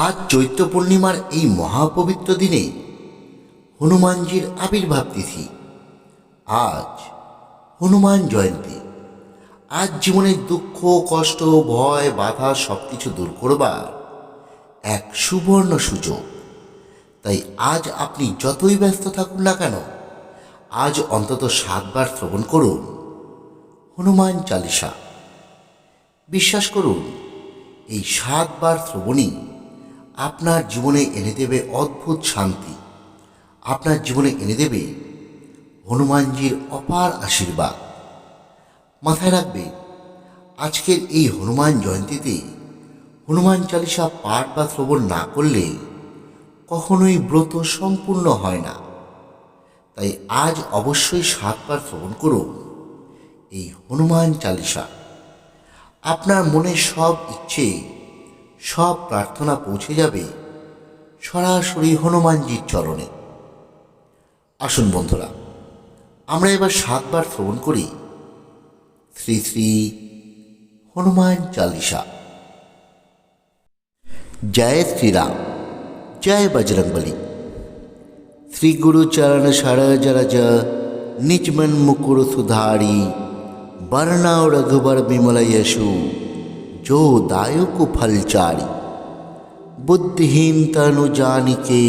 আজ চৈত্র পূর্ণিমার এই মহাপবিত্র দিনে হনুমানজির আবির্ভাব তিথি। আজ হনুমান জয়ন্তী। আজ জীবনের দুঃখ, কষ্ট, ভয়, বাধা সবকিছু দূর করবার এক সুবর্ণ সুযোগ। তাই আজ আপনি যতই ব্যস্ত থাকুন না কেন, আজ অন্তত 7 বার শ্রবণ করুন হনুমান চালিসা। বিশ্বাস করুন, এই 7 বার শ্রবণই আপনার জীবনে এনে দেবে অদ্ভুত শান্তি। আপনার জীবনে এনে দেবে হনুমানজির অপার আশীর্বাদ। মাথায় রাখবে, আজকের এই হনুমান জয়ন্তীতে হনুমান চালিসা পাঠ বা শ্রবণ না করলে কখনোই ব্রত সম্পূর্ণ হয় না। তাই আজ অবশ্যই 7 বার শ্রবণ করুন এই হনুমান চালিসা। আপনার মনের সব ইচ্ছে, সব প্রার্থনা পৌঁছে যাবে সরাসরি হনুমানজির চরণে। আসুন বন্ধুরা, আমরা এবার 7 বার শ্রবণ করি শ্রী শ্রী হনুমান চালিসা। জয় শ্রীরাম, জয় বজরংবলী। श्री गुरु चरण सरोज रज निज मन मुकुर सुधारी, बरनाउ रघुबर विमल यशु जो दायक फलचारी। बुद्धिहीन तनु जानिके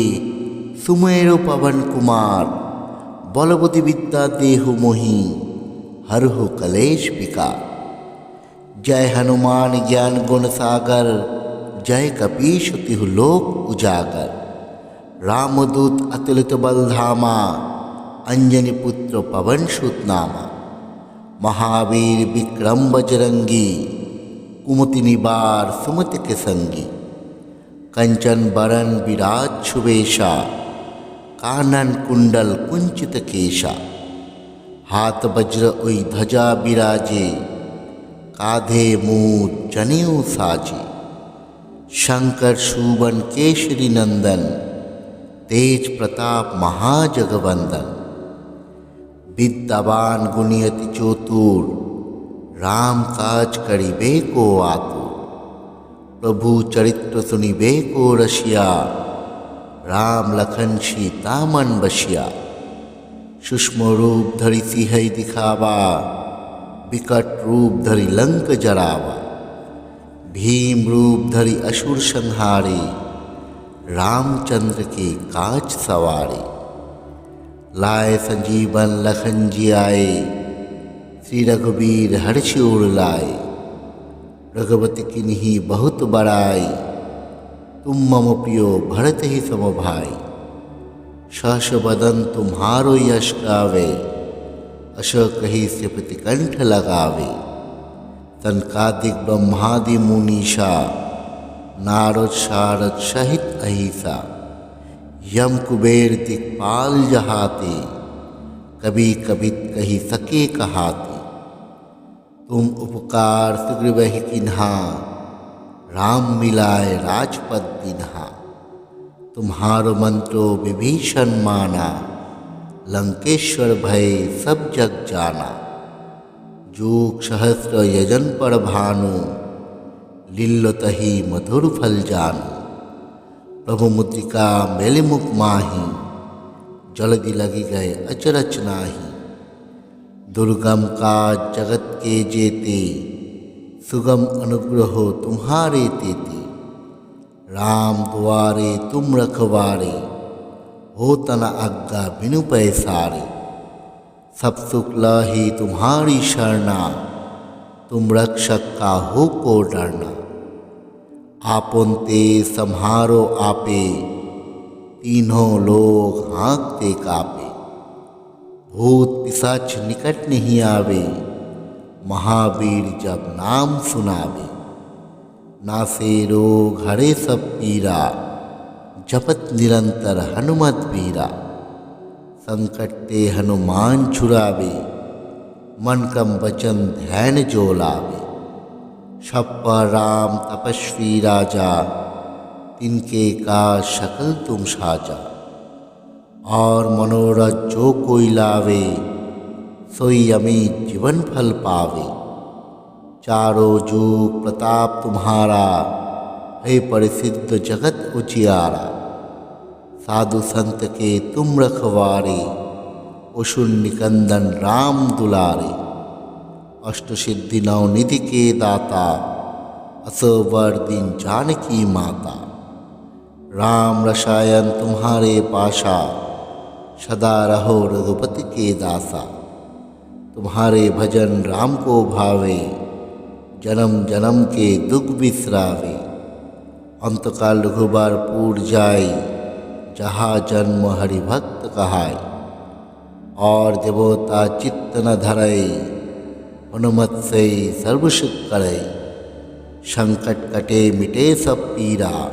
सुमेरु पवन कुमार, बलवती विद्या देहु मोहि हरहु कलेश विकार। जय हनुमान ज्ञान गुण सागर, जय कपीश तिहु लोक उजागर। रामदूत अतुलित बलधामा, अंजनी पुत्र पवन सुत नामा। महावीर विक्रम बजरंगी, कुमति निवार सुमति के संगी। कंचन बरन विराज सुवेशा, कानन कुंडल कुंचित केशा। हाथ वज्र ओई ध्वजा विराजे, काधे मूर जनेऊ साजे। शंकर शूबन केशरी नंदन, तेज प्रताप महाजगवंदन। विद्यावान गुणियति चतुर, राम काज करिबे को आतुर। प्रभु चरित्र सुनिबे को रसिया, राम लखन सीता मन बसिया। सूक्ष्म रूप धरि सिंहै दिखावा, विकट रूप धरि लंक जरावा। भीम रूप धरि असुर संहारे, रामचंद्र के काज सवारे। लाए संजीवन लखन जी आए, श्री रघुबीर हर्षि उर लाए। रघुपति किन्हीं बहुत बड़ाई, तुम मम प्रियो भरत ही सम भाई। सहस बदन तुम्हारो यश गावे, अस कही सिपति कंठ लगावे। सनकादिक ब्रह्मादि मुनीषा, नारद शारद सहित अहिसा। यम कुबेर दिक्पाल जहाते, कभी कभी कही सके कहाते। तुम उपकार सुग्रीवहि किन्हा, राम मिलाए राजपद दिन्हा। तुम्हारो मंत्रो विभीषण माना, लंकेश्वर भय सब जग जाना। जूग सहस्र यजन पर भानु, लील्लतहि मधुर फल जानु। प्रभु मुद्रिका मेलि मुख माही, जल्दी लगी गए अचरच नाही। दुर्गम काज जगत के जेते, सुगम अनुग्रह तुम्हारे तेते। राम द्वारे तुम रखवारे, हो तना आज्ञा बिनु पैसारे। सब सुख लाही तुम्हारी शरणा, तुम रक्षक का हो को डरना। आपन ते सम्हारो आपे, तीनों लोग हाँकते कापे। भूत पिशाच निकट नहीं आवे, महावीर जब नाम सुनावे। नासे रोग हरे सब पीरा, जपत निरंतर हनुमत वीरा। संकट ते हनुमान छुड़ावे, मन कम वचन ध्यान जो लावे। सब पर राम तपस्वी राजा, तिनके का शकल तुम साजा। और मनोरथ जो कोई लावे, सोई अमित जीवन फल पावे। चारों जुग प्रताप तुम्हारा, हे परिसिद्ध जगत उजियारा। साधु संत के तुम रखवारे, उशुन निकंदन राम दुलारे। अष्ट सिद्धि नवनिधि के दाता, असवर दिन जानकी माता। राम रसायन तुम्हारे पाशा, सदा रहो रघुपति के दासा। तुम्हारे भजन राम को भावे, जन्म जन्म के दुख बिसरावे। अंतकाल रघुबर पूर जाय, जहाँ जन्म हरि भक्त कहाय। और देवता चित्त न धरय, हनुमत से सर्व सुख करय। संकट कटे मिटे सब पीरा,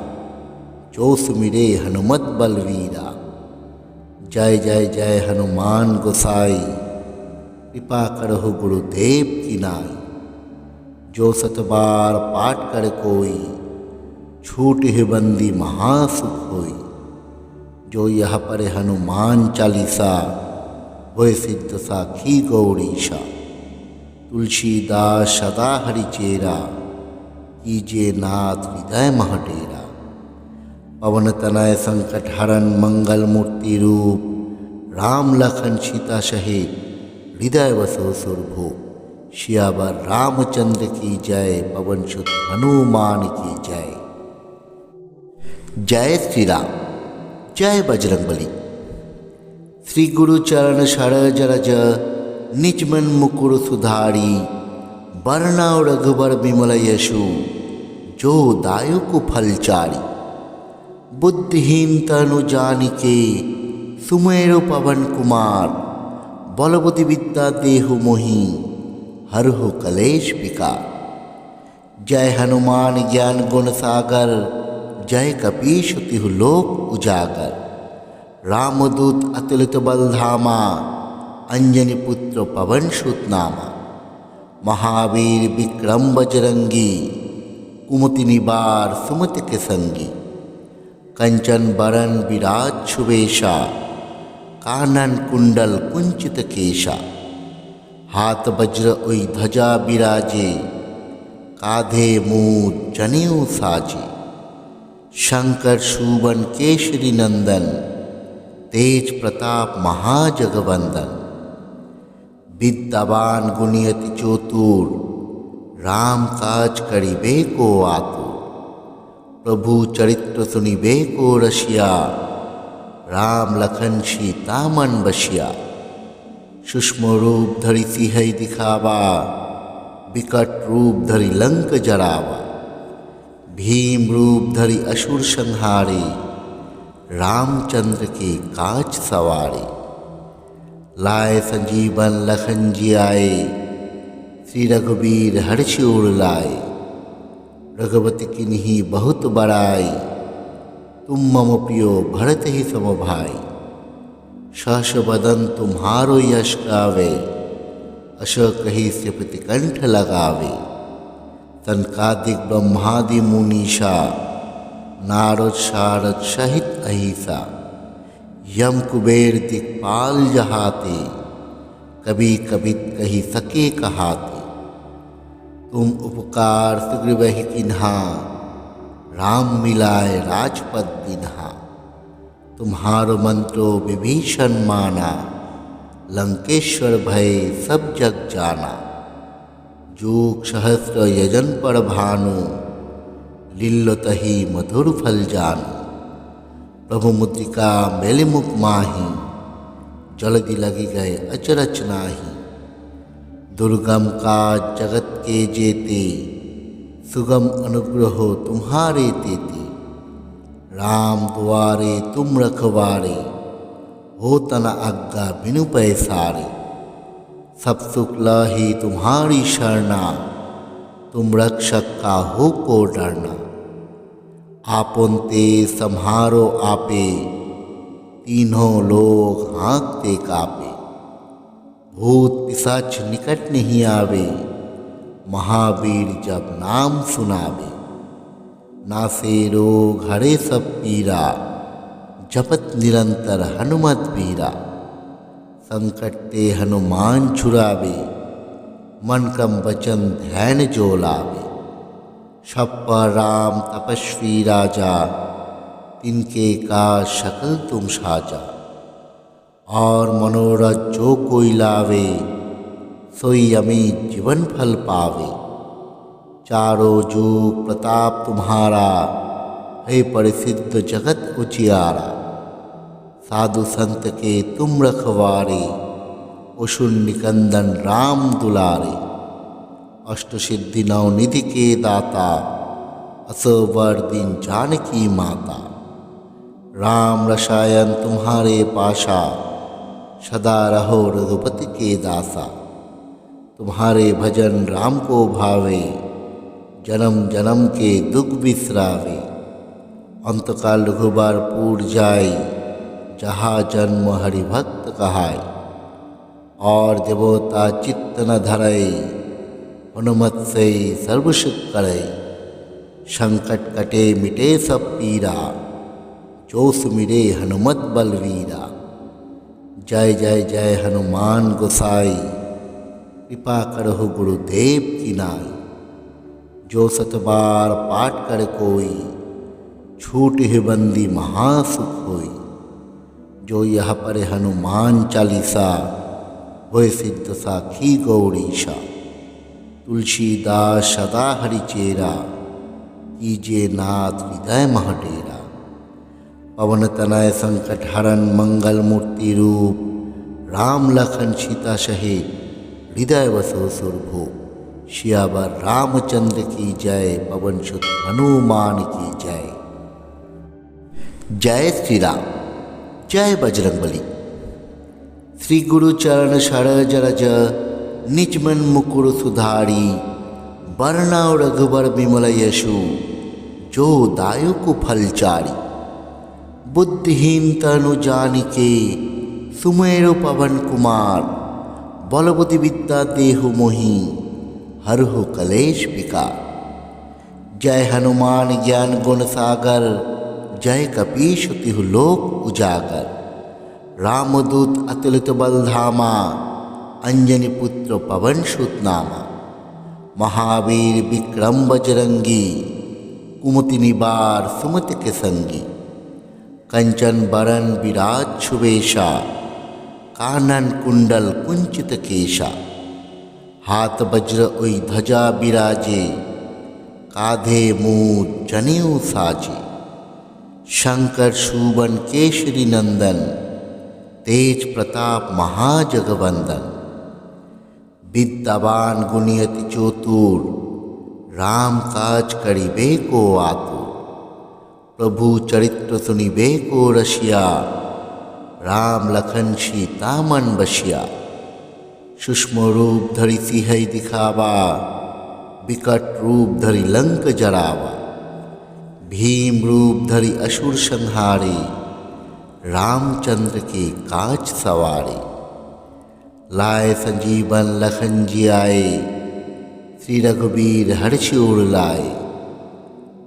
जो सुमिरे हनुमत बलवीरा। जय जय जय हनुमान गोसाई, कृपा करहु गुरुदेव की नाई। जो सतबार पाठ कर कोई, छूट ही बंदी महासुख होई। जो यह पढ़े हनुमान चालीसा, होय सिद्ध साखी गौरीशा। तुलसीदास सदा हरिचेरा, कीजिए नाथ हृदय महडेरा। पवन तनय संकट हरण मंगल मूर्ति रूप, राम लखन सीता सहित हृदय वसो सुरभूप। सियावर रामचंद्र की जय, पवन सुत हनुमान की जय। जय श्री राम, जय बजरंगबली। श्री गुरु चरण सरोज रज, निज मन मुकुर सुधारी। बरनउँ रघुबर विमल यशु, जो दायक फलचारी। बुद्धिहीन तनु जानिके, सुमेरु पवन कुमार। बल बुद्धि विद्या देहु मोहि, हरहु कलेश विकार। जय हनुमान ज्ञान गुण सागर, जय कपीश तिहु लोक उजागर। रामदूत अतुलित बल धामा, अंजनी पुत्र पवन सुत नामा। महावीर विक्रम बजरंगी, कुमति निवार सुमति के संगी। कंचन बरन विराज सुवेशा, कानन कुंडल कुंचित केशा। हाथ वज्र ओई ध्वजा बिराजे, काधे मूज जनेऊ साजे। शंकर शूबन केशरी नंदन, तेज प्रताप महाजगवंदन। विद्यावान गुणियति चतुर, राम काज करिबे को आतुर। प्रभु चरित्र सुनिबे को रसिया, राम लखन सीता मन बसिया। सूक्ष्म रूप धरि सिंहई दिखावा, विकट रूप धरि लंक जरावा। भीम रूप धरि असुर संहारे, रामचंद्र के काज सवारे। लाए संजीवन लखन जियाए, श्री रघुबीर हर्षि उर लाए। रघुपति किन्ही बहुत बड़ाई, तुम मम प्रियो भरत ही सम भाई। सहस बदन तुम्हारो यश गावे, अस कही से प्रतिकंठ लगावे। सनकादिक ब्रह्मादि मुनीषा, नारद शारद सहित अहिसा। यम कुबेर दिक्पाल जहाते, कभी कभी कही सके कहाते। तुम उपकार सुग्रीवहि किन्हा, राम मिलाए राजपद दिन्हा। तुम्हारो मंत्रो विभीषण माना, लंकेश्वर भय सब जग जाना। जोग सहस्र यजन पर भानु, लील्योतहि मधुर फल जानु। प्रभु मुद्रिका मेलि मुख माही, जल्दी लगी गए अचरच नाही। दुर्गम काज जगत के जेते, सुगम अनुग्रह तुम्हारे तेते। राम द्वारे तुम रखवारे, हो तना आज्ञा बिनु पैसारे। सब सुख लही तुम्हारी शरणा, तुम रक्षक का हो को डरना। आपन ते सम्हारो आपे, तीनों लोग हाँकते कापे। भूत पिशाच निकट नहीं आवे, महावीर जब नाम सुनावे। नासे रोग हरे सब पीरा, जपत निरंतर हनुमत वीरा। संकट ते हनुमान छुड़ावे, मन कम वचन ध्यान जो लावे। सब पर राम तपस्वी राजा, तिनके का शकल तुम साजा। और मनोरथ जो कोई लावे, सोई अमित जीवन फल पावे। चारों जुग प्रताप तुम्हारा, है प्रसिद्ध जगत उजियारा। साधु संत के तुम रखवारे, उशुन निकंदन राम दुलारे। अष्ट सिद्धि नवनिधि के दाता, असवर दिन जानकी माता। राम रसायन तुम्हारे पाशा, सदा रहो रघुपति के दासा। तुम्हारे भजन राम को भावे, जन्म जन्म के दुख बिसरावे। अंतकाल रघुबर पूर जाय, जहाँ जन्म हरिभक्त कहाय। और देवता चित्त न धरय, हनुमत से सर्व सुख करय। संकट कटे मिटे सब पीरा, जो सुमिरे हनुमत बलवीरा। जय जय जय हनुमान गोसाई, कृपा करहु गुरुदेव की नाई। जो सतबार पाठ कर कोई, छूट ही बंदी महासुख होई। जो यह पर हनुमान चालीसा, होय सिद्ध साखी गौरीशा। तुलसीदास सदा हरिचेरा, कीजिए नाथ हृदय महडेरा। पवन तनय संकट हरन मंगल मूर्ति रूप, राम लखन सीता सहित हृदय बसो सुरभूप। सियावर रामचंद्र की जय, पवन सुत हनुमान की जय। जय श्री राम, जय बजरंगबली। श्री गुरु चरण सरोज रज, निज मन मुकुर सुधारी। बरनउँ रघुबर बिमल यशु, जो दायक फलचारी। बुद्धिहीन तनु जानिके, सुमेरु पवन कुमार। बलबुद्धि विद्या देहु मोहि, हरहु कलेश विकार। जय हनुमान ज्ञान गुण सागर, जय कपीश तिहु लोक उजागर। रामदूत अतुलित बल धामा, अंजनी पुत्र पवन सुत नामा। महावीर विक्रम बजरंगी, कुमति निवार सुमति के संगी। कंचन बरन विराज सुवेशा, कानन कुंडल कुंचित केशा। हाथ वज्र ओई ध्वजा बिराजे, काधे मूज जनेऊ साजे। शंकर शूबन केशरी नंदन, तेज प्रताप महाजगवंदन। विद्यावान गुणियति चतुर, राम काज करिबे को आतुर। प्रभु चरित्र सुनिबे को रसिया, राम लखन सीता मन बसिया। सूक्ष्म रूप धरि सिंहै दिखावा, विकट रूप धरि लंक जरावा। भीम रूप धरि असुर संहारे, रामचंद्र के काज सवारे। लाए संजीवन लखन जियाए, श्री रघुबीर हर्षि उर लाए।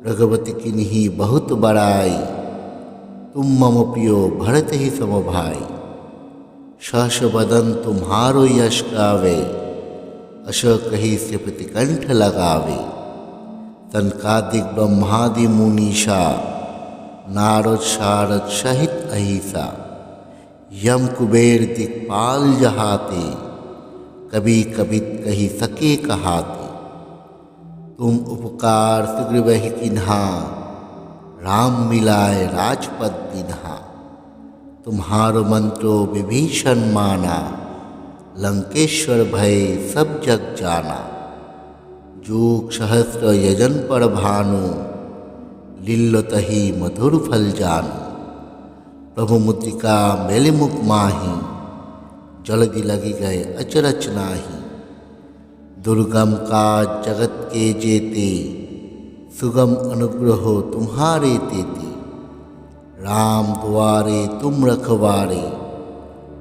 रघुपति किन्ही बहुत बड़ाई, तुम मम प्रियो भरत ही सम भाई। सहस बदन तुम्हारो यश गावे, अस कही श्रीपति कंठ लगावे। सनकादिक ब्रह्मादि मुनीषा, नारद शारद सहित अहिसा। यम कुबेर दिक्पाल जहाते, कभी कभी कही सके कहाते। तुम उपकार सुग्रीवहि किन्हा, राम मिलाए राजपद दिन्हा। तुम्हारो मंत्रो विभीषण माना, लंकेश्वर भय सब जग जाना। जोग सहस्र यजन पर भानु, लील्योतहि मधुर फल जानु। प्रभु मुद्रिका मेलि मुख माही, जल्दी लगी गए अचरज नाही। दुर्गम काज जगत के जेते, सुगम अनुग्रह तुम्हारे तेते। राम द्वारे तुम रखवारे,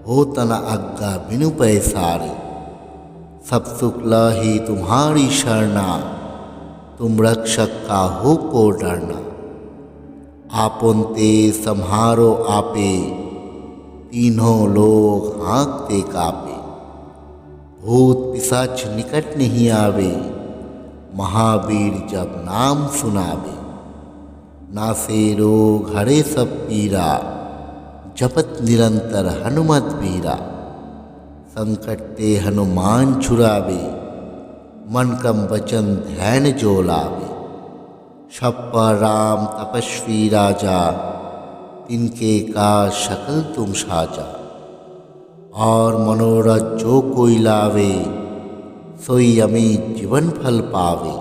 हो तना आज्ञा बिनु पैसारे। सब सुख लही तुम्हारी शरणा, तुम रक्षक का हो को डरना। आपन ते सम्हारो आपे, तीनों लोग हाँकते कापे। भूत पिशाच निकट नहीं आवे, महावीर जब नाम सुनावे। नासे रोग हरे सब पीरा, जपत निरंतर हनुमत वीरा। संकट ते हनुमान छुड़ावे, मन कम वचन ध्यान जो लावे। छप्पर राम तपस्वी राजा, तिनके का शकल तुम साजा। और मनोरथ जो कोई लावे, सोई अमित जीवन फल पावे।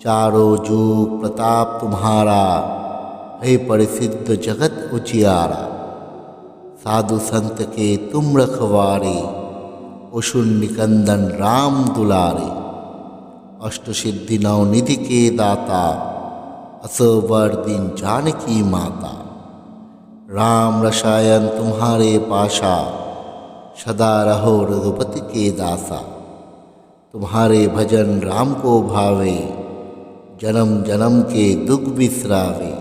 चारों जुग प्रताप तुम्हारा, है परिसिद्ध जगत उजियारा। साधु संत के तुम रखवारे, पशु निकंदन राम दुलारे। अष्ट सिद्धि नवनिधि के दाता, असवर दिन जानकी माता। राम रसायन तुम्हारे पाशा, सदा रहो रघुपति के दासा। तुम्हारे भजन राम को भावे, जन्म जन्म के दुख बिसरावे।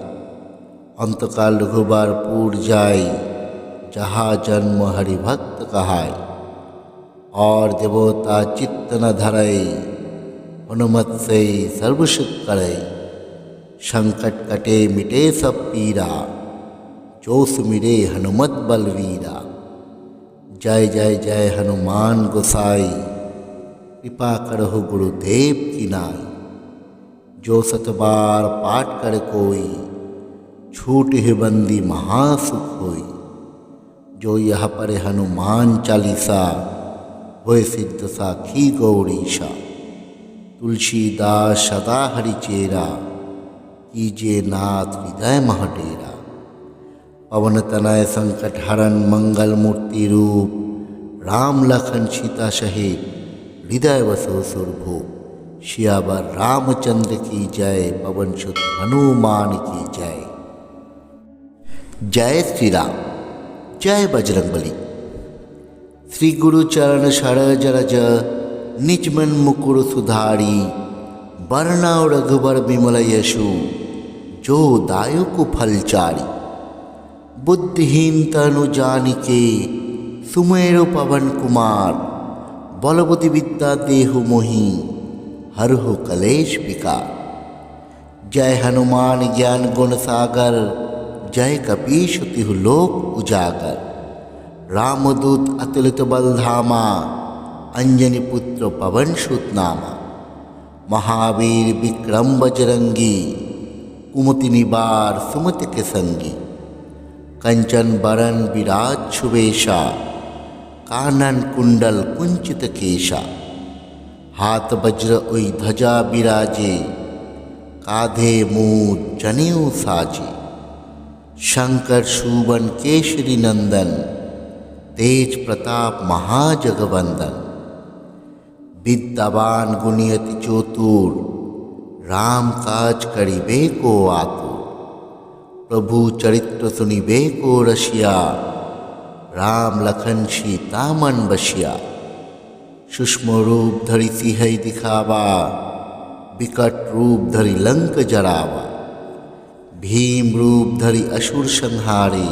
अंतकाल रघुबर पूर जाय, जहाँ जन्म हरि भक्त कहाय। और देवता चित्त न धरय, हनुमत से सर्व सुख करे। संकट कटे मिटे सब पीरा, जो सुमिरे हनुमत बलवीरा। जय जय जय हनुमान गोसाई, कृपा करहु गुरुदेव की नाई। जो सतबार पाठ कर कोई, छूट ही बंदी महासुख होई। जो यह पर हनुमान चालीसा, होय सिद्ध साखी गौरीशा। तुलसीदास सदा हरिचेरा, कीजे नाथ हृदय महडेरा। पवन तनय संकट हरन मंगल मूर्ति रूप, राम लखन सीता सहित हृदय वसो सुरभूप। सियावर रामचंद्र की जय, पवन सुत हनुमान की जय। जय श्री राम, जय बजरंगबली। श्री गुरु चरण सरोज रज, निज मन मुकुर सुधारी। बरनउँ रघुबर विमल यशु, जो दायक फलचारी। बुद्धिहीन तनु जानिके, सुमेरु पवन कुमार। बलबुद्धि विद्या देहु मोहि, हरहु कलेश विकार। जय हनुमान ज्ञान गुण सागर, जय कपीश तिहु लोक उजागर। रामदूत अतुलित बल धामा, अंजनी पुत्र पवन सुत नामा। महावीर विक्रम बजरंगी, कुमति निवार सुमति के संगी। कंचन बरन विराज सुबेशा, कानन कुंडल कुंचित केशा। हाथ वज्र उई ध्वजा बिराजे, काधे मूज जनेऊ साजे। शंकर शूबन केशरी नंदन, तेज प्रताप महाजगवंदन। विद्यावान गुणियति चतुर, राम काज करिबे को आतुर। प्रभु चरित्र सुनिबे को रसिया, राम लखन सीता मन बसिया। सूक्ष्म रूप धरि सिंहई दिखावा, विकट रूप धरि लंक जरावा। भीम रूप धरि असुर संहारे,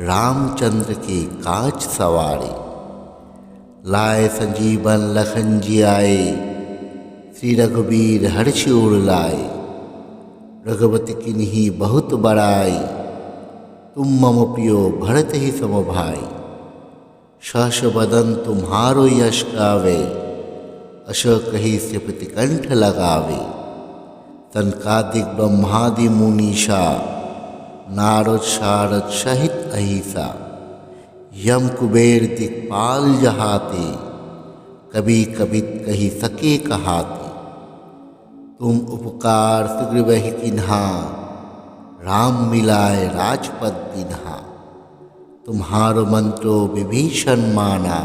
रामचंद्र के काज सवारे। लाए संजीवन लखन जियाए, श्री रघुबीर हर्षि उर लाए। रघुपति किन्हीं बहुत बड़ाई, तुम मम प्रियो भरत ही सम भाई। सहस बदन तुम्हारो यश गावे, अस कही से प्रतिकंठ लगावे। सनकादिक ब्रह्मादि मुनीषा, नारद सारद सहित अहिसा। यम कुबेर दिक्पाल जहाते, कभी कभी कही सके कहाते। तुम उपकार सुग्रीवहि किन्हा, राम मिलाए राजपद दिन्हा। तुम्हारो मंत्रो विभीषण माना,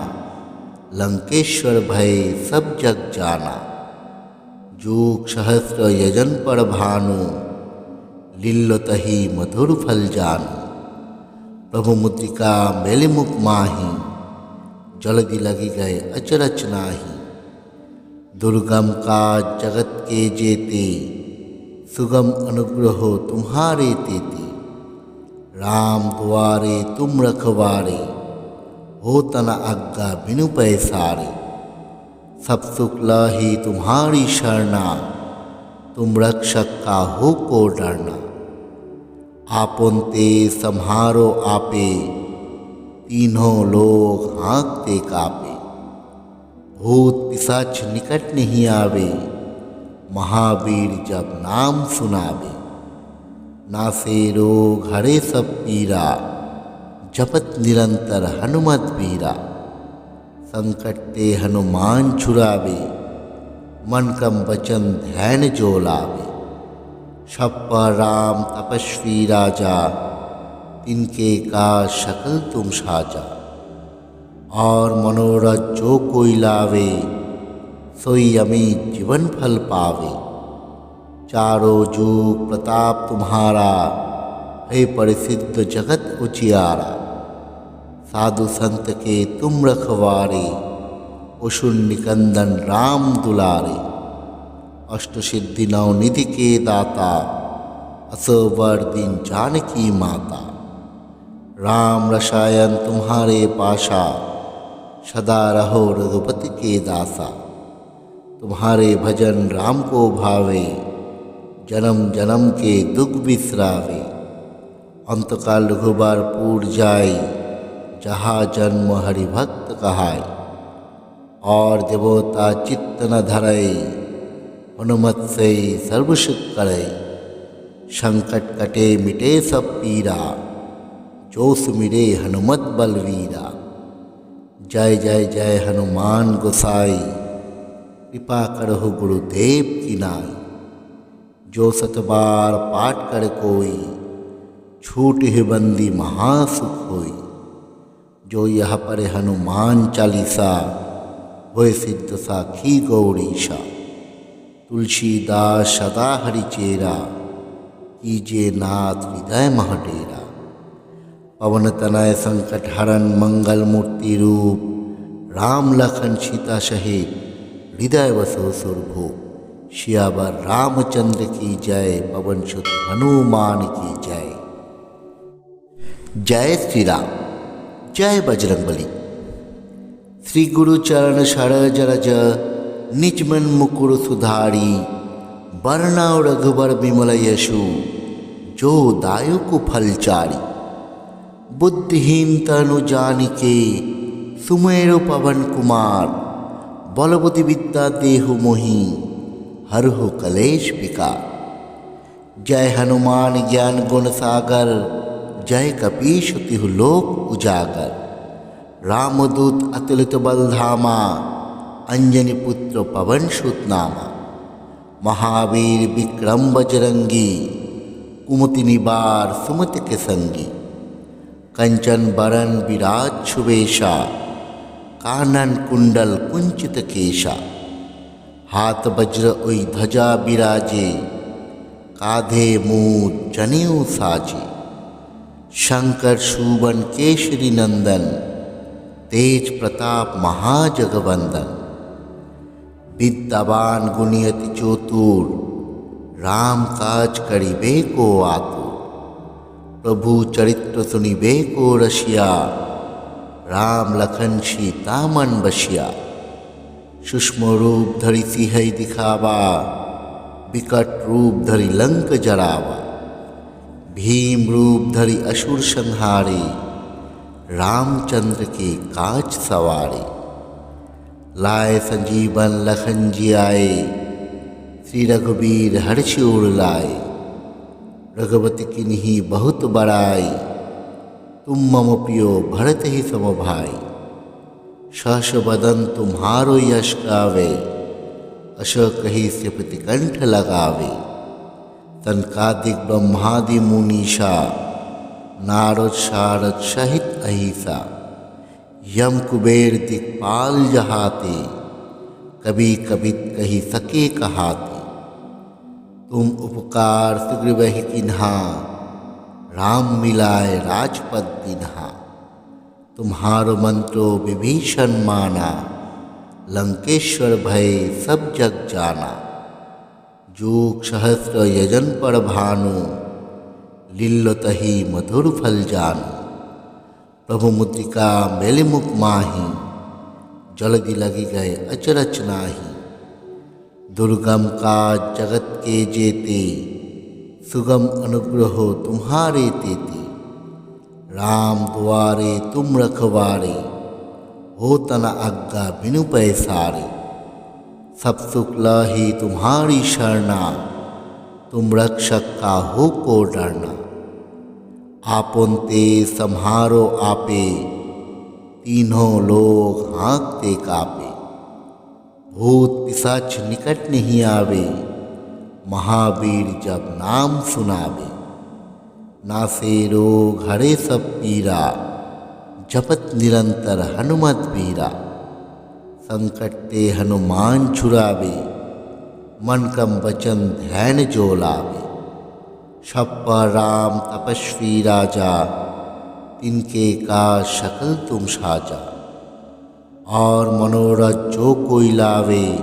लंकेश्वर भय सब जग जाना। जूग सहस्र यजन पर भानु, लील्योतहि मधुर फल जानु। प्रभु मुद्रिका मेलि मुख माही, जल्दी लगी गए अचरज नाही। दुर्गम काज जगत के जेते, सुगम अनुग्रह तुम्हारे तेते। राम द्वारे तुम रखवारे, हो तना आज्ञा बिनु पैसारे। सब सुख लही तुम्हारी शरणा, तुम रक्षक का हो को डरना। आपुन ते सम्हारो आपे, तीनों लोग हाँकते कापे। भूत पिशाच निकट नहीं आवे, महावीर जब नाम सुनावे। नासे रोग हरे सब पीरा, जपत निरंतर हनुमत वीरा। संकट ते हनुमान छुड़ावे, मन कम वचन ध्यान जो लावे। छप्पर राम तपस्वी राजा, तिनके का शकल तुम साजा। और मनोरथ जो कोई लावे, सोई अमित जीवन फल पावे। चारों जुग प्रताप तुम्हारा, है प्रसिद्ध जगत उजियारा। साधु संत के तुम रखवारे, उशुन निकंदन राम दुलारे। अष्ट सिद्धि नवनिधि के दाता, असवर दिन जानकी माता। राम रसायन तुम्हारे पाशा, सदा रहो रघुपति के दासा। तुम्हारे भजन राम को भावे, जन्म जन्म के दुख बिसरावे। अंतकाल रघुबर पूर जाय, जहाँ जन्म हरिभक्त कहाय। और देवता चित्त न धरय, हनुमत से सर्व सुख करय। संकट कटे मिटे सब पीरा, जो सुमिरे हनुमत बलवीरा। जय जय जय हनुमान गोसाई, कृपा करहु गुरुदेव की नाई। जो सतबार पाठ कर कोई, छूट ही बंदी महासुख होई। जो यह पर हनुमान चालीसा, होय सिद्ध साखी गौरीशा। तुलसीदास सदा हरिचेरा, कीजे नाथ हृदय मह डेरा। पवन तनय संकट हरन मंगल मूर्ति रूप, राम लखन सीता सहित हृदय वसो सुरभूप। सियावर रामचंद्र की जय, पवन सुत हनुमान की जय। जय श्री राम, जय बजरंगबली। श्री गुरु चरण सरोज रज, निज मन मुकुर सुधारी। बरनउँ रघुबर विमल यशु, जो दायक फलचारी। बुद्धिहीन तनु जानिके, सुमेरु पवन कुमार। बल बुद्धि विद्या देहु मोहि, हरहु कलेश विकार। जय हनुमान ज्ञान गुण सागर, जय कपीश तिहु लोक उजागर। रामदूत अतुलित बल धामा, अंजनी पुत्र पवन सुत नामा। महावीर विक्रम बजरंगी, कुमति निवार सुमति के संगी। कंचन बरन विराज सुबेशा, कानन कुंडल कुंचित केशा। हाथ वज्र ओई ध्वजा बिराजे, काधे मूज जनेऊ साजे। शंकर शूबन केशरी नंदन, तेज प्रताप महाजगवंदन। विद्यावान गुणियति चतुर, राम काज करिबे को आतुर। प्रभु चरित्र सुनिबे को रसिया, राम लखन सीता मन बसिया। सूक्ष्म रूप धरि सिंहई दिखावा, विकट रूप धरि लंक जरावा। भीम रूप धरि असुर संहारे, रामचंद्र के काज सवारे। लाए संजीवन लखन जी आए, श्री रघुबीर हर्षि उर लाए। रघुपति किन्हीं बहुत बड़ाई, तुम मम प्रियो भरत ही सम भाई। सहस बदन तुम्हारो यश गावे, अस कही से प्रतिकंठ लगावे। तनकादिक ब्रह्मादि मुनीषा, नारद सारद सहित अहिसा। यम कुबेर दिक्पाल जहाते, कभी कभी कही सके कहाते। तुम उपकार सुग्रीवहि किन्हा, राम मिलाए राजपद दिन्हा। तुम्हारो मंत्रो विभीषण माना, लंकेश्वर भय सब जग जाना। जोग सहस्र यजन पर भानु, लील्योतहि मधुर फल जानु। प्रभु मुद्रिका मेलिमुख माही, जल्दी लगी गए अचरज नाही। दुर्गम का जगत के जेते, सुगम अनुग्रहो तुम्हारे तेते। राम द्वारे तुम रखवारे, हो तना आज्ञा बिनु पैसारे। सब सुख लही तुम्हारी शरणा, तुम रक्षक का हो को डरना। आपुन ते सम्हारो आपे, तीनों लोग हाँकते कापे। भूत पिशाच निकट नहीं आवे, महावीर जब नाम सुनावे। नासे रोग हरे सब पीरा, जपत निरंतर हनुमत वीरा। संकट ते हनुमान छुड़ावे, मन कम वचन ध्यान जो लावे। छप्पर राम तपस्वी राजा, तिनके का शकल तुम साजा। और मनोरथ जो कोई लावे,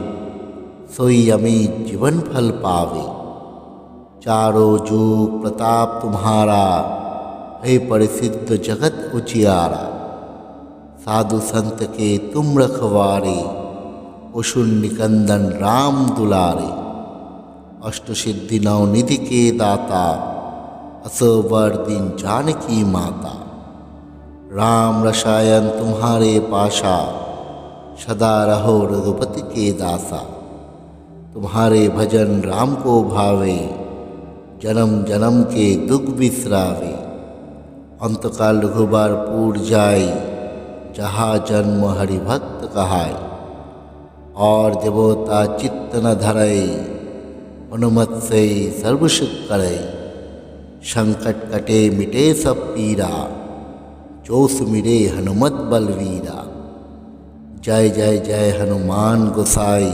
सोई अमित जीवन फल पावे। चारों जुग प्रताप तुम्हारा, है प्रसिद्ध जगत उजियारा। साधु संत के तुम रखवारे, पशु निकंदन राम दुलारे। अष्ट सिद्धि नवनिधि के दाता, असवर दिन जानकी माता। राम रसायन तुम्हारे पाशा, सदा रहो रघुपति के दासा। तुम्हारे भजन राम को भावे, जन्म जन्म के दुख बिसरावे। अंतकाल रघुबर पूर जाय, जहाँ जन्म हरिभक्त कहाय। और देवता चित्त न धरय, अनुमत से सर्व सुख करय। संकट कटे मिटे सब पीरा, जो सुमिरे हनुमत बलवीरा। जय जय जय हनुमान गोसाई,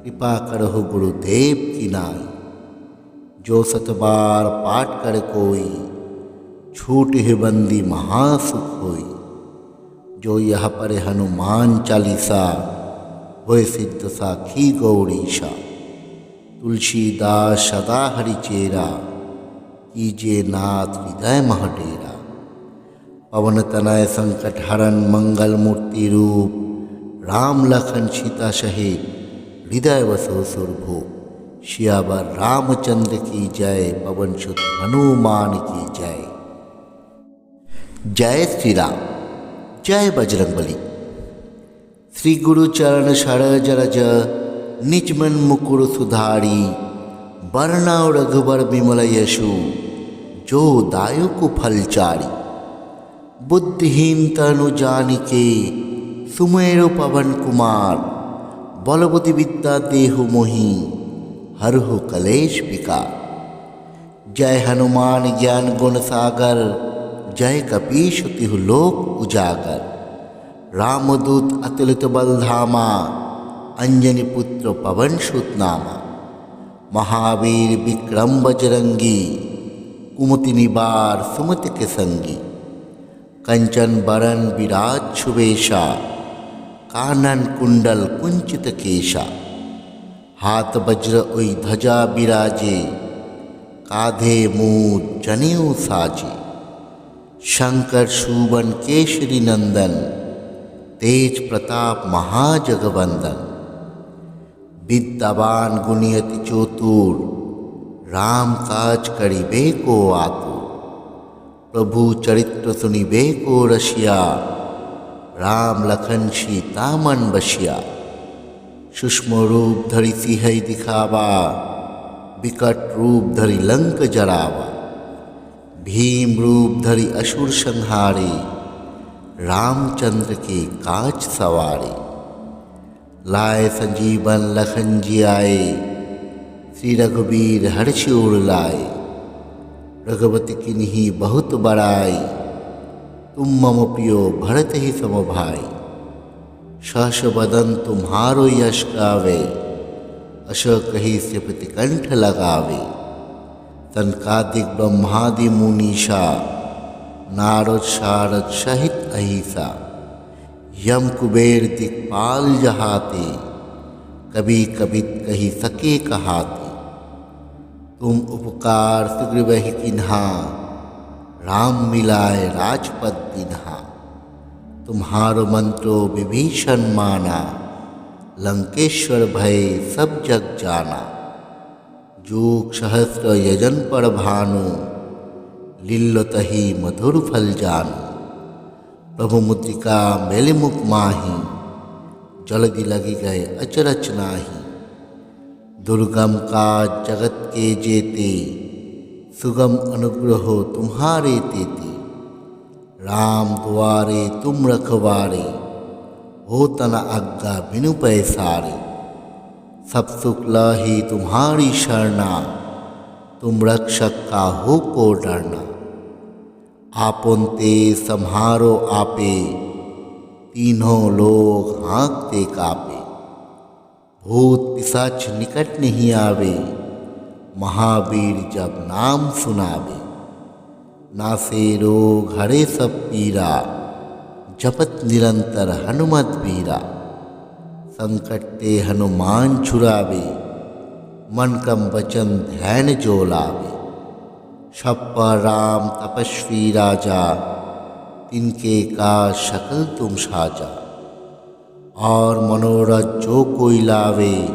कृपा करहु गुरुदेव की नाई। जो सतबार पाठ कर कोई, छूट ही बंदी महासुख होई। जो यह पर हनुमान चालीसा, होय सिद्ध साखी गौरीशा। तुलसीदास सदा हरिचेरा, कीजे नाथ हृदय महडेरा। पवन तनय संकट हरन मंगल मूर्ति रूप, राम लखन सीता सहित हृदय वसो सुरभूप। सियावर रामचंद्र की जय, पवन सुत हनुमान की जय। जय श्री राम, जय बजरंगबली। श्री गुरु चरण सरोज रज, निज मन मुकुर सुधारी। बरनउँ रघुबर बिमल यशु, जो दायकु फल चारि। बुद्धिहीन तनु जानिके, सुमेरु पवन कुमार। बलबुद्धि विद्या देहु मोहि, हरहु कलेश विकार। जय हनुमान ज्ञान गुण सागर, जय कपीश तिहु लोक उजागर। रामदूत अतुलित बल धामा, अंजनी पुत्र पवन सुत नामा। महावीर विक्रम बजरंगी, कुमति निवार सुमति के संगी। कंचन बरन विराज सुवेशा, कानन कुंडल कुंचित केशा। हाथ वज्र उई ध्वजा बिराजे, काधे मूज जनेऊ साजे। शंकर शूबन केशरी नंदन, तेज प्रताप महाजगवंदन। विद्यावान गुणियति चतुर, राम काज करिबे को आतुर। प्रभु चरित्र सुनिबे को रसिया, राम लखन सीता मन बसिया। सूक्ष्म रूप धरि सिंहई दिखावा, विकट रूप धरि लंक जरावा। भीम रूप धरि असुर संहारे, रामचंद्र के काज सवारे। लाए संजीवन लखन जियाए, श्री रघुबीर हर्षि उर लाए। रघुपति किन्हीं बहुत बड़ाई, तुम मम प्रियो भरत ही सम भाई। सहस बदन तुम्हारो यश गावे, अस कही सिपति कंठ लगावे। सनकादिक ब्रह्मादि मुनीषा, नारद शारद सहित अहिसा। यम कुबेर दिक्पाल जहाते, कभी कभी कही सके कहाते। तुम उपकार सुग्रीवहि किन्हा, राम मिलाए राजपद दिन्हा। तुम्हारो मंत्रो विभीषण माना, लंकेश्वर भय सब जग जाना। जूग सहस्र यजन पर भानु, लिल्लतहि मधुर फल जानु। प्रभु मुद्रिका मेले मुख माही, जल्दी लगी गए अचरच नाही। दुर्गम का जगत के जेते, सुगम अनुग्रह तुम्हारे तेते। राम द्वारे तुम रखवारे, हो तना आज्ञा बिनु पैसारे। सब सुख लही तुम्हारी शरणा, तुम रक्षक का हो को डरना। आपुन ते सम्हारो आपे, तीनों लोग हाँकते कापे। भूत पिशाच निकट नहीं आवे, महावीर जब नाम सुनावे। नासे रोग हरे सब पीरा, जपत निरंतर हनुमत वीरा। संकट ते हनुमान छुड़ावे, मन कम वचन ध्यान जो लावे। शप्पा राम तपस्वी राजा, तिनके का शकल तुम साजा। और मनोरथ जो कोई लावे,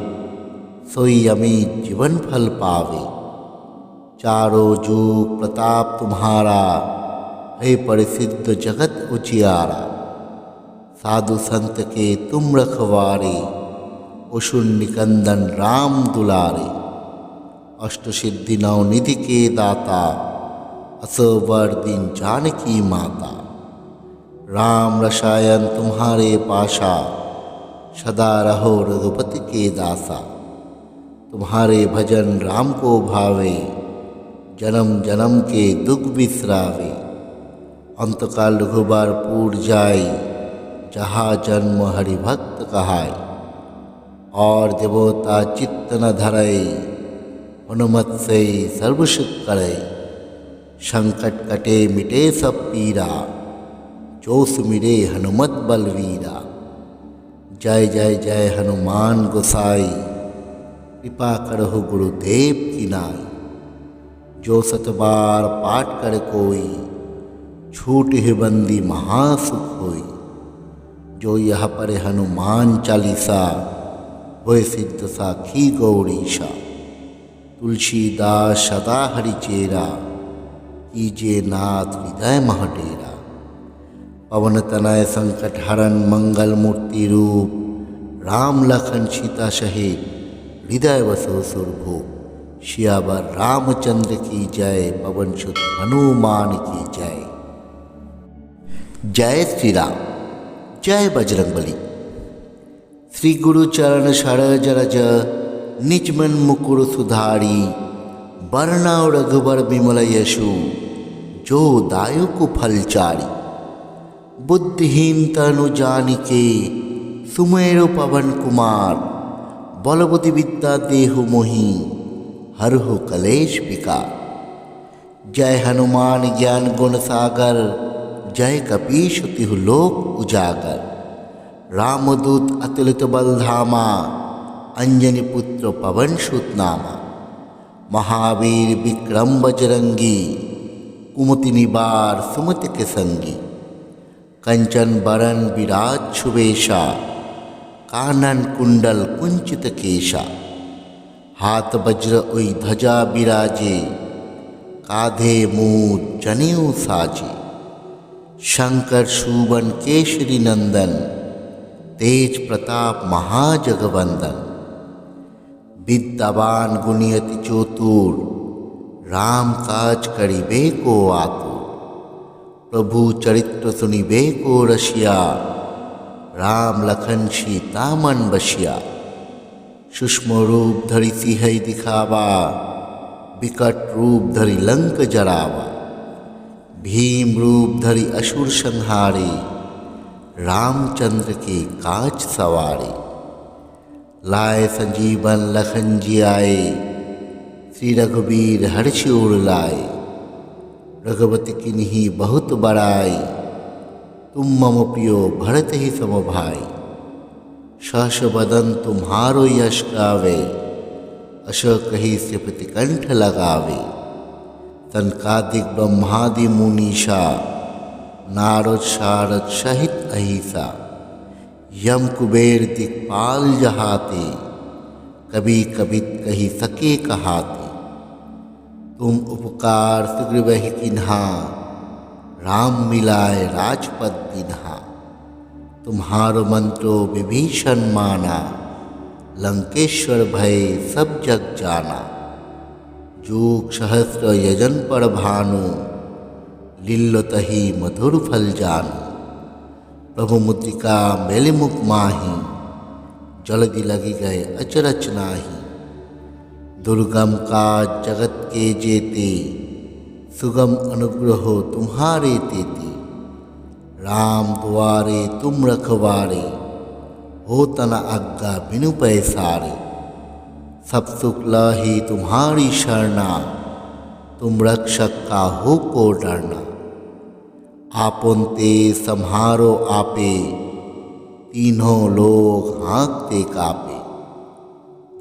सोई अमित जीवन फल पावे। चारों जुग प्रताप तुम्हारा, है परिसिद्ध जगत उजियारा। साधु संत के तुम रखवारे, असुर निकंदन राम दुलारे। अष्ट सिद्धि नवनिधि के दाता, असवर दिन जानकी माता। राम रसायन तुम्हारे पाशा, सदा रहो रघुपति के दासा। तुम्हारे भजन राम को भावे, जन्म जन्म के दुख बिसरावे। अंतकाल रघुबर पूर जाय, जहाँ जन्म हरि भक्त कहाय। और देवता चित्त न धरय, हनुमत से सर्व सुख करे। संकट कटे मिटे सब पीरा, जो सुमिरे हनुमत बलवीरा। जय जय जय हनुमान गोसाई, कृपा करहु गुरुदेव की नाई। जो सतबार पाठ कर कोई, छूट ही बंदी महासुख होई। जो यह पढ़े हनुमान चालीसा, होय सिद्ध साखी गौरीशा। तुलसीदास सदा हरिचेरा, कीजे नाथ हृदय महडेरा। पवन तनय संकट हरण मंगल मूर्ति रूप, राम लखन सीता सहित हृदय बसो सुरभूप। सियावर रामचंद्र की जय, पवन सुत हनुमान की जय। जय श्री राम, जय बजरंगबली। श्री गुरु चरण सरोज रज, निज मन मुकुर सुधारी। बरनउँ रघुबर विमल यशु, जो दायक फलचारी। बुद्धिहीन तनु जानिके, सुमेरु पवन कुमार। बलबुद्धि विद्या देहु मोहि, हरहु कलेश विकार। जय हनुमान ज्ञान गुण सागर, जय कपीश तिहु लोक उजागर। रामदूत अतुलित बल धामा, अंजनी पुत्र पवन सुत नामा। महावीर विक्रम बजरंगी, कुमति निवार सुमति के संगी। कंचन बरन विराज सुवेशा, कानन कुंडल कुंचित केशा। हाथ वज्र ओई ध्वजा विराजे, काधे मूज जनेऊ साजे। शंकर शूबन केशरी नंदन, तेज प्रताप महाजगवंदन। विद्यावान गुणियति चतुर, राम काज करिबे को आतुर। प्रभु चरित्र सुनिबे को रसिया, राम लखन सीता मन बसिया। सूक्ष्म रूप धरि सिंहई दिखावा, विकट रूप धरि लंक जरावा। भीम रूप धरि असुर संहारे, रामचंद्र के काज सवारे। लाए संजीवन लखन जी आए, श्री रघुबीर हर्षि उर लाए। रघुपति किन्हीं बहुत बड़ाई, तुम मम प्रियो भरत ही सम भाई। सहस बदन तुम्हारो यश गावे, अस कही से प्रतिकंठ लगावे। तनकादिक ब्रह्मादि मुनीषा, नारद शारद सहित अहिसा, यम कुबेर दिक्पाल जहाते, कभी कभी कही सके कहाते। तुम उपकार सुग्रीवहि किन्हा, राम मिलाए राजपद दिन्हा। तुम्हारो मंत्रो विभीषण माना, लंकेश्वर भय सब जग जाना। जूग सहस्र यजन पर भानु, लिल्लतहि मधुर फल जानु। प्रभु मुद्रिका मेलिमुख माही, जल्दी लगी गए अचरच नाही। दुर्गम का जगत के जेते, सुगम अनुग्रह तुम्हारे तेते। राम द्वारे तुम रखवारे, हो तना आज्ञा बिनु पैसारे। सब सुख लही तुम्हारी शरणा, तुम रक्षक का हो को डरना। आपुन ते सम्हारो आपे, तीनों लोग हाँकते कापे।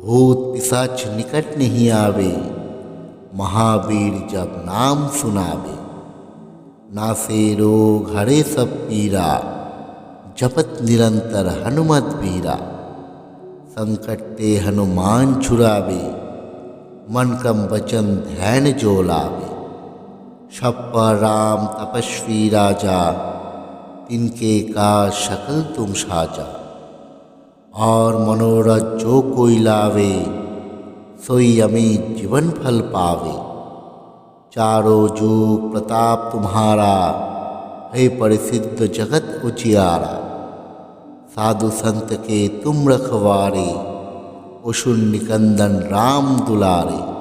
भूत पिशाच निकट नहीं आवे, महावीर जब नाम सुनावे। नासे रोग हरे सब पीरा, जपत निरंतर हनुमत वीरा। संकट ते हनुमान छुड़ावे, मन कम वचन ध्यान जो लावे। सब पर राम तपस्वी राजा, तिनके का शकल तुम साजा। और मनोरथ जो कोई लावे, सोई अमित जीवन फल पावे। चारों जुग प्रताप तुम्हारा, है परिसिद्ध जगत उजियारा। साधु संत के तुम रखवारे, उशुन निकंदन राम दुलारे।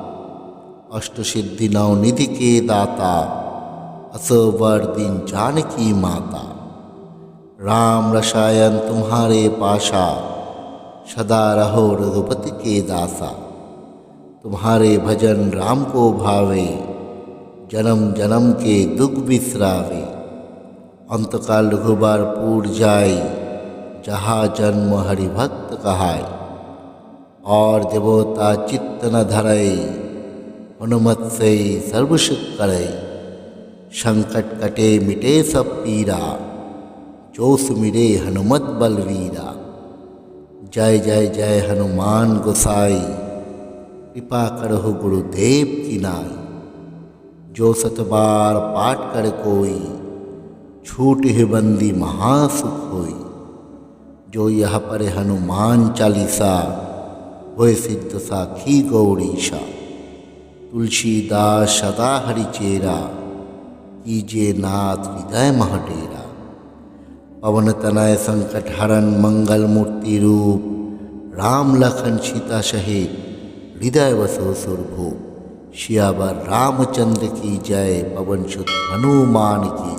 अष्ट सिद्धि नवनिधि के दाता, असवर दिन जानकी माता। राम रसायन तुम्हारे पाशा, सदा रहो रघुपति के दासा। तुम्हारे भजन राम को भावे, जन्म जन्म के दुख बिसरावे। अंतकाल रघुबर पूर जाय, जहाँ जन्म हरिभक्त कहाय। और देवता चित्त न धरय, हनुमत से सर्व सुख करय। संकट कटे मिटे सब पीरा, जो सुमिरे हनुमत बलवीरा। जय जय जय हनुमान गोसाई, कृपा करहु गुरुदेव की नाई। जो सतबार पाठ कर कोई, छूट ही बंदी महासुख होई। जो यह पर हनुमान चालीसा, होय सिद्ध साखी गौरीशा। तुलसीदास सदा हरिचेरा, कीजे नाथ हृदय महटेरा। पवन तनय संकट हरण मंगल मूर्ति रूप, राम लखन सीता सहित हृदय वसो सुरभूप। सियावर रामचंद्र की जय, पवन सुत हनुमान की।